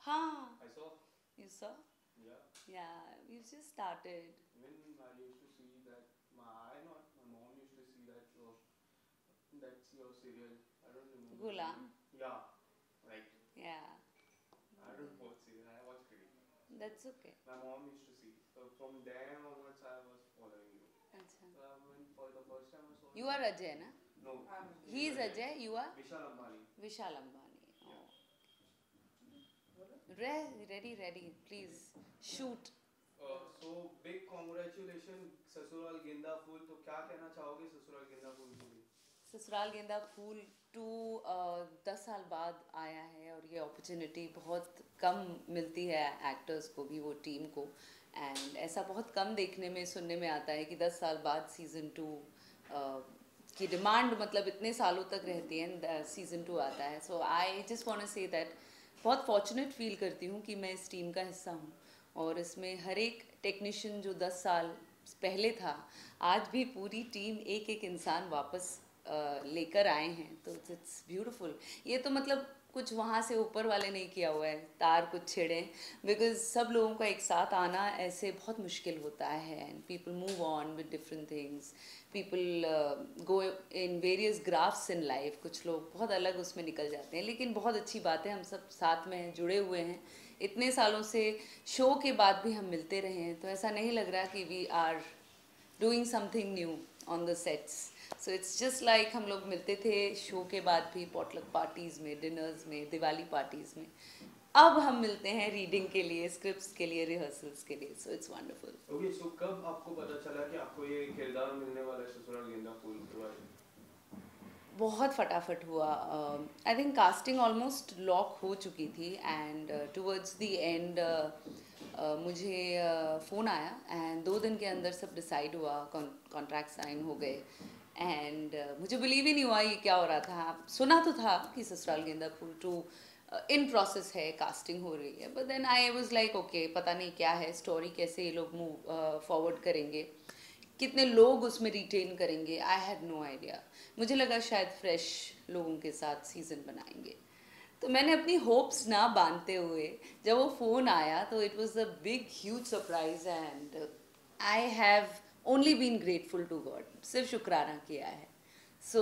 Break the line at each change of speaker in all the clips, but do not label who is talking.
हाँ.
I saw.
You saw?
Yeah.
Yeah, we just started.
When I used to see that, my mom used to see that. That's your serial. I don't remember the name.
Gulam.
Yeah, right.
Yeah.
I don't watch serial. I watch cricket.
That's okay.
My mom used to see. So from there onwards, I was following you.
अच्छा.
So when for the first time I saw
You are Ajay, na?
No.
He is Ajay. You are
Vishal Ambani.
Vishal Ambani.
Yeah.
Oh. Ready. Please shoot.
So big congratulations ससुराल गेंदा फूल. तो क्या कहना चाहोगे ससुराल गेंदा फूल के लिए?
ससुराल गेंदा फूल 2 10 साल बाद आया है और ये अपॉर्चुनिटी बहुत कम मिलती है एक्टर्स को भी, वो टीम को. एंड ऐसा बहुत कम देखने में सुनने में आता है कि 10 साल बाद सीज़न 2 की डिमांड मतलब इतने सालों तक रहती है, सीज़न 2 आता है. So I just want to say that बहुत फॉर्चुनेट फील करती हूँ कि मैं इस टीम का हिस्सा हूँ. और इसमें हर एक टेक्नीशियन जो 10 साल पहले था, आज भी पूरी टीम एक एक इंसान वापस लेकर आए हैं. तो इट्स ब्यूटीफुल. ये तो मतलब कुछ वहाँ से ऊपर वाले नहीं किया हुआ है, तार कुछ छेड़े, बिकॉज सब लोगों का एक साथ आना ऐसे बहुत मुश्किल होता है. And people move on with different things, people go in various graphs in life. कुछ लोग बहुत अलग उसमें निकल जाते हैं, लेकिन बहुत अच्छी बात है हम सब साथ में जुड़े हुए हैं. इतने सालों से शो के बाद भी हम मिलते रहे हैं, तो ऐसा नहीं लग रहा कि we are doing something new on the sets. So it's just like हम लोग मिलते थे शो के बाद भी, पॉटलक पार्टीज़ में, डिनर्स में, दिवाली पार्टीज़ में. अब हम मिलते हैं रीडिंग के लिए, स्क्रिप्ट्स के लिए, रिहर्सल्स के लिए. So it's wonderful.
ओके, सो कब आपको पता चला कि आपको ये किरदार मिलने वाला है ससुराल गेंदा फूल के बारे में?
बहुत फटाफट हुआ. I think casting almost lock हो चुकी थी एंड टुवर्ड्स द एंड मुझे फ़ोन आया एंड 2 दिन के अंदर सब डिसाइड हुआ, कॉन्ट्रैक्ट साइन हो गए. एंड मुझे बिलीव ही नहीं हुआ ये क्या हो रहा था. सुना तो था कि ससुराल गेंदा फूल 2 इन प्रोसेस है, कास्टिंग हो रही है, but then I was like okay, पता नहीं क्या है स्टोरी, कैसे ये लोग मूव फॉरवर्ड करेंगे, कितने लोग उसमें रिटेन करेंगे. I had no idea. मुझे लगा शायद फ्रेश लोगों के साथ सीज़न बनाएंगे. तो मैंने अपनी होप्स ना बांधते हुए जब वो फ़ोन आया तो it was a big huge surprise and I have only been grateful to God. सिर्फ शुक्राना किया है. सो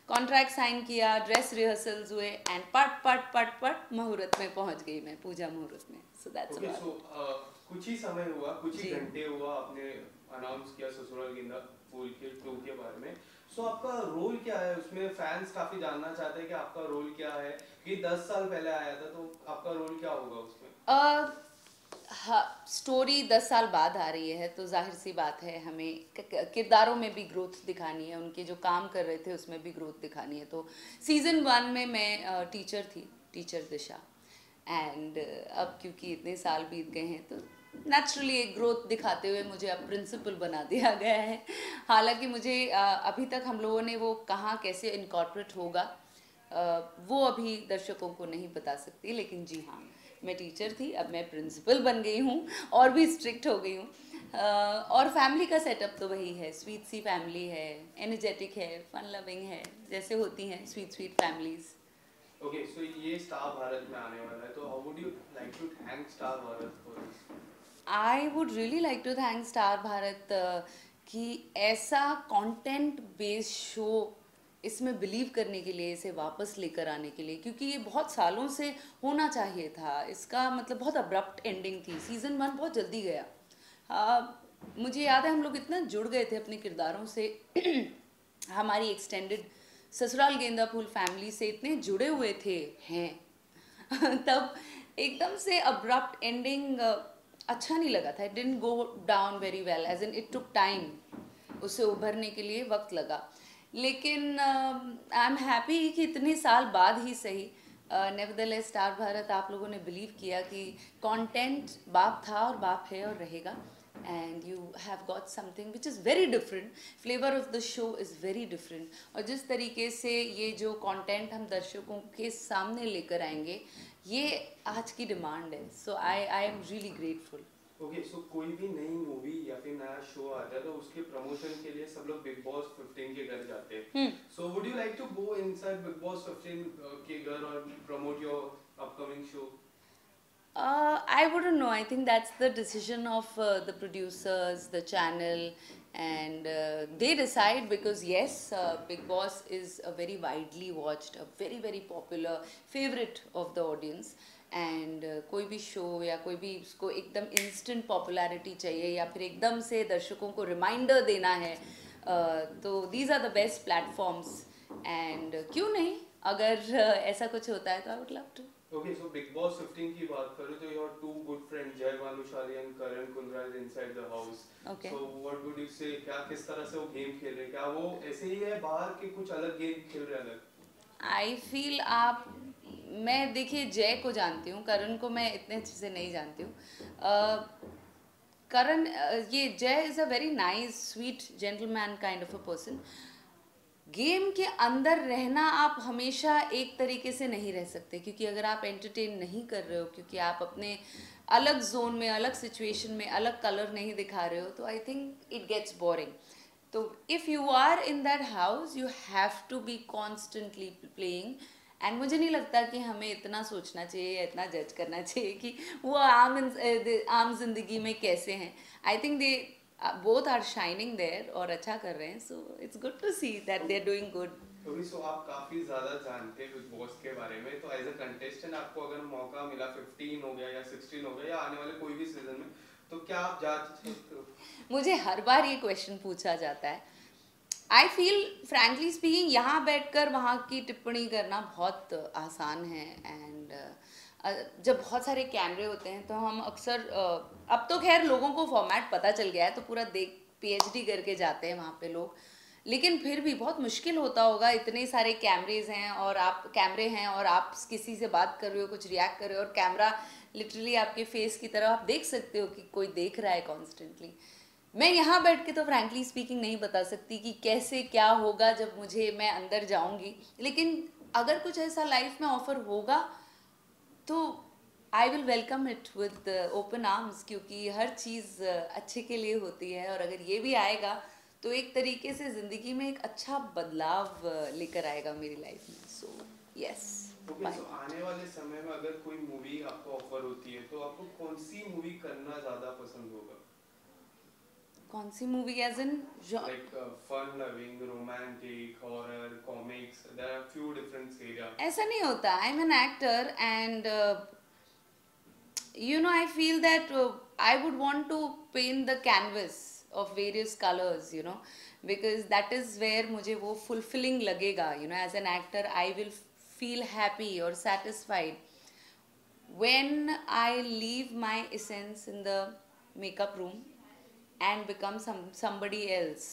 कॉन्ट्रैक्ट साइन किया, ड्रेस रिहर्सल्स हुए एंड पट मुहूर्त में पहुंच गई मैं, पूजा मुहूर्त में. सो दैट्स
ओके, सो कुछ ही समय हुआ, कुछ ही
जी.
घंटे हुआ आपने अनाउंस किया ससुराल गेंदा फूल के 2 के बारे में. सो आपका रोल क्या है उसमें? फैंस काफी जानना चाहते हैं कि आपका रोल क्या है, कि 10 साल पहले आया था, तो आपका रोल क्या होगा उसमें?
स्टोरी 10 साल बाद आ रही है तो जाहिर सी बात है हमें किरदारों में भी ग्रोथ दिखानी है, उनके जो काम कर रहे थे उसमें भी ग्रोथ दिखानी है. तो सीज़न 1 में मैं टीचर थी, टीचर दिशा. एंड अब क्योंकि इतने साल बीत गए हैं तो नेचुरली एक ग्रोथ दिखाते हुए मुझे अब प्रिंसिपल बना दिया गया है. हालांकि मुझे अभी तक हम लोगों ने वो कहाँ कैसे इनकॉर्पोरेट होगा वो अभी दर्शकों को नहीं बता सकती, लेकिन जी हाँ, मैं टीचर थी, अब मैं प्रिंसिपल बन गई हूँ और भी स्ट्रिक्ट हो गई हूँ. और फैमिली का सेटअप तो वही है, स्वीट सी फैमिली है, एनर्जेटिक है, फन लविंग है, जैसे होती हैं sweet sweet families.
Okay, so ये स्टार भारत में आने वाला है, तो how would you like to thank Star Bharat for this?
I would really like to thank Star Bharat कि ऐसा कंटेंट बेस्ड शो इसमें बिलीव करने के लिए, इसे वापस लेकर आने के लिए, क्योंकि ये बहुत सालों से होना चाहिए था. इसका मतलब बहुत अब्रप्ट एंडिंग थी. सीज़न 1 बहुत जल्दी गया. मुझे याद है हम लोग इतना जुड़ गए थे अपने किरदारों से हमारी एक्सटेंडेड ससुराल गेंदा फूल फैमिली से इतने जुड़े हुए थे हैं तब एकदम से अब्रप्ट एंडिंग अच्छा नहीं लगा था. It didn't go down very well, as in it took time, उससे उभरने के लिए वक्त लगा. लेकिन आई एम हैप्पी कि इतने साल बाद ही सही नेवरदलेस स्टार भारत आप लोगों ने बिलीव किया कि कंटेंट बाप था और बाप है और रहेगा. And you have got something which is very different. Flavour of the show is very different. और जिस तरीके से ये जो कंटेंट हम दर्शकों के सामने लेकर आएंगे, ये आज की डिमांड है. So I am really grateful.
Okay, so कोई भी नई मूवी या फिर नया शो आता है तो उसके प्रमोशन के लिए सब लोग बिग बॉस 15 के घर जाते हैं. So would you like to go inside Bigg Boss 15 के घर और promote your upcoming show?
I wouldn't know. I think that's the decision of the producers, the channel, and they decide because yes, Big Boss is a very widely watched, a very very popular favorite of the audience. And कोई भी show या कोई भी उसको एकदम instant popularity चाहिए या फिर एकदम से दर्शकों को रिमाइंडर देना है, तो these are the best platforms. And क्यों नहीं, अगर ऐसा कुछ होता है तो I would love to.
Okay, so Big Boss 15 की बात करूँ तो your two good friends Jay Bhanushali and Karan Kundra is inside the house.
Okay.
So what would you say, क्या किस तरह से वो गेम खेल रहे हैं, क्या वो ऐसे ही है बाहर के कुछ अलग गेम खेल रहे हैं अलग?
आई फील आप, मैं देखिए जय को जानती हूँ, करण को मैं इतने अच्छे से नहीं जानती हूँ. करण, ये जय is a very nice sweet gentleman kind of a person. Game के अंदर रहना आप हमेशा एक तरीके से नहीं रह सकते, क्योंकि अगर आप एंटरटेन नहीं कर रहे हो, क्योंकि आप अपने अलग जोन में, अलग सिचुएशन में अलग कलर नहीं दिखा रहे हो, तो I think it gets boring. तो if you are in that house you have to be constantly playing. And मुझे नहीं लगता कि हमें इतना सोचना चाहिए या इतना जज करना चाहिए कि वो आम जिंदगी में कैसे हैं. I think they both are shining there और अच्छा कर रहे हैं, so it's good to see that they're doing good.
अभी सो आप काफी ज्यादा जानते हैं बिग बॉस के बारे में, तो एज अ कंटेस्टेंट आपको अगर मौका मिला 15 हो गया या 16 हो गया या आने वाले कोई भी सीजन में, तो क्या आप जा सकते हो? मुझे
हर बार ये क्वेश्चन पूछा जाता है. आई फील फ्रैंकली स्पीकिंग यहाँ बैठकर वहाँ की टिप्पणी करना बहुत आसान है. एंड जब बहुत सारे कैमरे होते हैं तो हम अक्सर, अब तो खैर लोगों को फॉर्मेट पता चल गया है तो पूरा देख पीएचडी करके जाते हैं वहाँ पे लोग, लेकिन फिर भी बहुत मुश्किल होता होगा. इतने सारे कैमरेज हैं और आप किसी से बात कर रहे हो, कुछ रिएक्ट कर रहे हो और कैमरा लिटरली आपके फेस की तरफ आप देख सकते हो कि कोई देख रहा है कॉन्स्टेंटली. मैं यहाँ बैठ के तो फ्रैंकली स्पीकिंग नहीं बता सकती कि कैसे क्या होगा जब मैं अंदर जाऊँगी, लेकिन अगर कुछ ऐसा लाइफ में ऑफर होगा तो I will welcome it with open arms, क्योंकि हर चीज़ अच्छे के लिए होती है. और अगर ये भी आएगा तो एक तरीके से ज़िंदगी में एक अच्छा बदलाव लेकर आएगा मेरी लाइफ में. So yes.
आने वाले समय में अगर कोई मूवी आपको ऑफर होती है तो आपको कौन सी मूवी करना ज़्यादा पसंद होगा?
कौन सी movie as in
like fun loving, romantic, horror, comics, there are few different area.
ऐसा नहीं होता. I am an actor and you know, I feel that I would want to paint the canvas of various colors, you know, because that is where मुझे वो fulfilling लगेगा. You know, as an actor I will feel happy or satisfied when I leave my essence in the makeup room and become somebody else,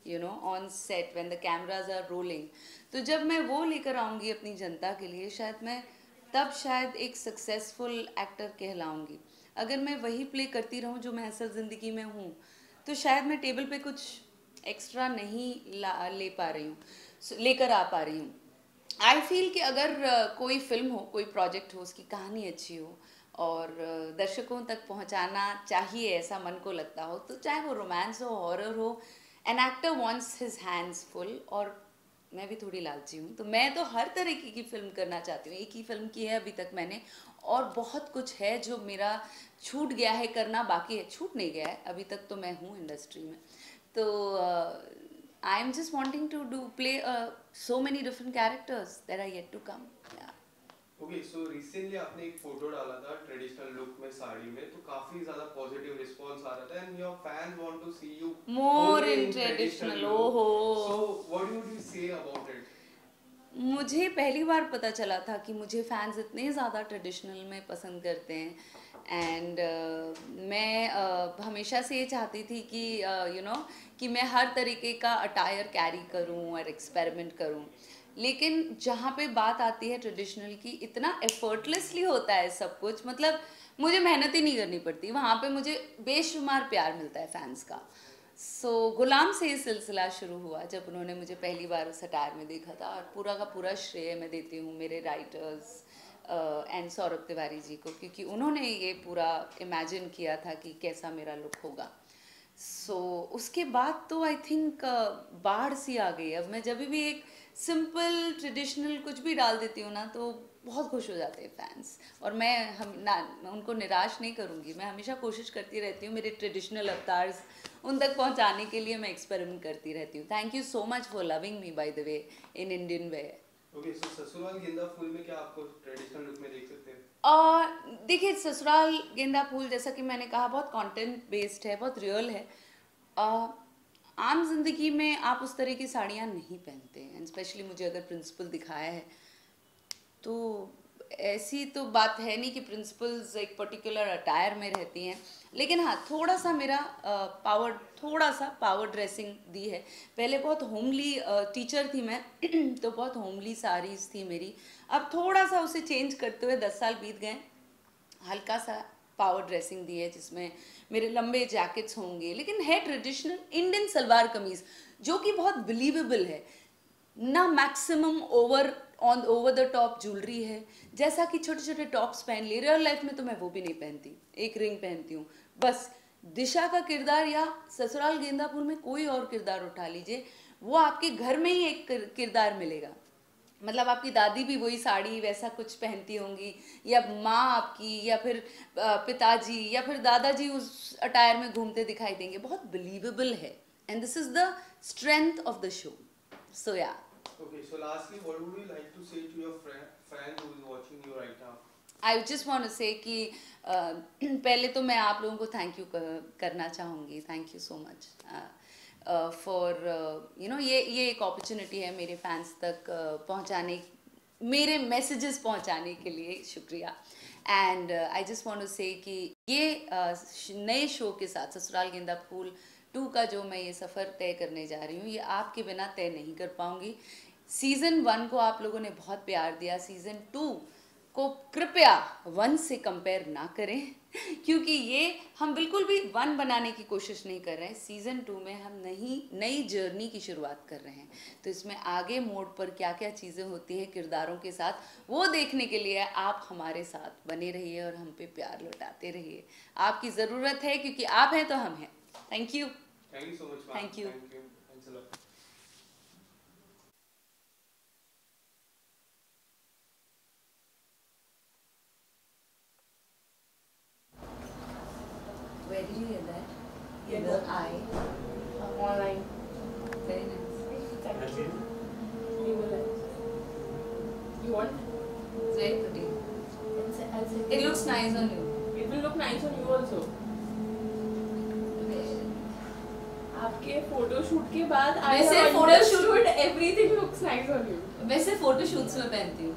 you know, on set when the cameras are rolling. तो जब मैं वो लेकर आऊँगी अपनी जनता के लिए, शायद एक सक्सेसफुल एक्टर कहलाऊँगी. अगर मैं वही प्ले करती रहूँ जो मैं असल ज़िंदगी में हूँ, तो शायद मैं टेबल पे कुछ एक्स्ट्रा नहीं लेकर आ पा रही हूँ. आई फील कि अगर कोई फिल्म हो, कोई प्रोजेक्ट हो, उसकी कहानी अच्छी हो और दर्शकों तक पहुँचाना चाहिए ऐसा मन को लगता हो, तो चाहे वो रोमांस हो, हॉरर हो, an actor wants his hands full. और मैं भी थोड़ी लालची हूँ, तो मैं तो हर तरीके की फिल्म करना चाहती हूँ. एक ही फिल्म की है अभी तक मैंने, और बहुत कुछ है जो मेरा छूट गया है, करना बाकी है. छूट नहीं गया है अभी तक, तो मैं हूँ इंडस्ट्री में. तो I am just wanting to play so many different characters that are yet to come. Yeah.
Okay, so recently आपने एक फोटो डाला था ट्रेडिशनल लुक में साड़ी में, तो काफी ज्यादा पॉजिटिव रिस्पांस आ रहा था and your fans want to see you
more in traditional. ओहो.
So what would you say about it?
मुझे पहली बार पता चला था कि मुझे फैंस इतने ज़्यादा ट्रेडिशनल में पसंद करते हैं. एंड मैं हमेशा से ये चाहती थी कि यू नो कि मैं हर तरीके का अटायर कैरी करूं और एक्सपेरिमेंट करूं, लेकिन जहाँ पे बात आती है ट्रेडिशनल की, इतना एफर्टलेसली होता है सब कुछ. मतलब मुझे मेहनत ही नहीं करनी पड़ती, वहाँ पे मुझे बेशुमार प्यार मिलता है फैंस का. सो गुलाम से ये सिलसिला शुरू हुआ जब उन्होंने मुझे पहली बार उस अटायर में देखा था. और पूरा का पूरा श्रेय मैं देती हूँ मेरे राइटर्स एंड सौरभ तिवारी जी को, क्योंकि उन्होंने ये पूरा इमेजिन किया था कि कैसा मेरा लुक होगा. सो उसके बाद तो आई थिंक बाढ़ सी आ गई. अब मैं जब भी एक सिंपल ट्रेडिशनल कुछ भी डाल देती हूँ ना, तो बहुत खुश हो जाते हैं फैंस। और मैं उनको निराश नहीं करूँगी, मैं हमेशा कोशिश करती रहती हूँ मेरे ट्रेडिशनल अवतार्स उन तक पहुँचाने के लिए मैं एक्सपेरिमेंट करती रहती हूँ। Thank you so much for loving me by the way in Indian way.
Okay, so Sasural Genda फूल में क्या आपको ट्रेडिशनल लुक में देख सकते हैं?
देखिए ससुराल गेंदा फूल जैसा कि मैंने कहा बहुत कंटेंट बेस्ड है, बहुत रियल है। आम जिंदगी में आप उस तरह की साड़ियाँ नहीं पहनते हैं, स्पेशली मुझे अगर प्रिंसिपल दिखाया है तो ऐसी तो बात है नहीं कि प्रिंसिपल्स एक पर्टिकुलर अटायर में रहती हैं, लेकिन हाँ थोड़ा सा मेरा पावर ड्रेसिंग दी है। पहले बहुत होमली टीचर थी मैं तो बहुत होमली साड़ीज थी मेरी, अब थोड़ा सा उसे चेंज करते हुए 10 साल बीत गए, हल्का सा पावर ड्रेसिंग दी है जिसमें मेरे लंबे जैकेट्स होंगे, लेकिन है ट्रेडिशनल इंडियन सलवार कमीज जो कि बहुत बिलीवेबल है ना, maximum over the top jewellery है, जैसा कि छोटे छोटे टॉप्स पहन लिए। रियल लाइफ में तो मैं वो भी नहीं पहनती, एक रिंग पहनती हूँ बस। दिशा का किरदार या ससुराल गेंदा फूल में कोई और किरदार उठा लीजिए, वो आपके घर में ही एक किरदार मिलेगा। मतलब आपकी दादी भी वही साड़ी वैसा कुछ पहनती होंगी, या माँ आपकी, या फिर पिताजी, या फिर दादाजी उस अटायर में घूमते दिखाई देंगे। बहुत बिलीवेबल है and this is the strength of the show. So yeah.
Okay, so lastly, what would you like to say to your fan who is watching you right now?
I just want to say कि पहले तो मैं आप लोगों को thank you करना चाहूँगी। Thank you so much for you know ये एक अपॉर्चुनिटी है मेरे फैंस तक पहुँचाने, मेरे मैसेजेस पहुँचाने के लिए शुक्रिया। And I just want to say कि ये नए शो के साथ ससुराल गेंदा फूल 2 का जो मैं ये सफ़र तय करने जा रही हूँ, ये आपके बिना तय नहीं कर पाऊँगी। सीज़न 1 को आप लोगों ने बहुत प्यार दिया, सीज़न 2 को कृपया 1 से कंपेयर ना करें क्योंकि ये हम बिल्कुल भी 1 बनाने की कोशिश नहीं कर रहे हैं। सीज़न 2 में हम नई जर्नी की शुरुआत कर रहे हैं, तो इसमें आगे मोड़ पर क्या क्या चीज़ें होती हैं किरदारों के साथ, वो देखने के लिए आप हमारे साथ बने रहिए और हम पे प्यार लौटाते रहिए। आपकी ज़रूरत है, क्योंकि आप हैं तो हम हैं। Thank you.
Thank you so much, ma'am.
Thank you.
Thank you. Thanks a lot.
Where did you hear that?
In
the
the
eye.
Online.
Very nice.
Thank you. You will like. You want?
It's very pretty.
I'll say.
It looks nice on you.
It will look nice on you also. आपके photoshoot के बाद
वैसे photoshoot
everything looks nice on you.
वैसे photoshoots में पहनती हूँ।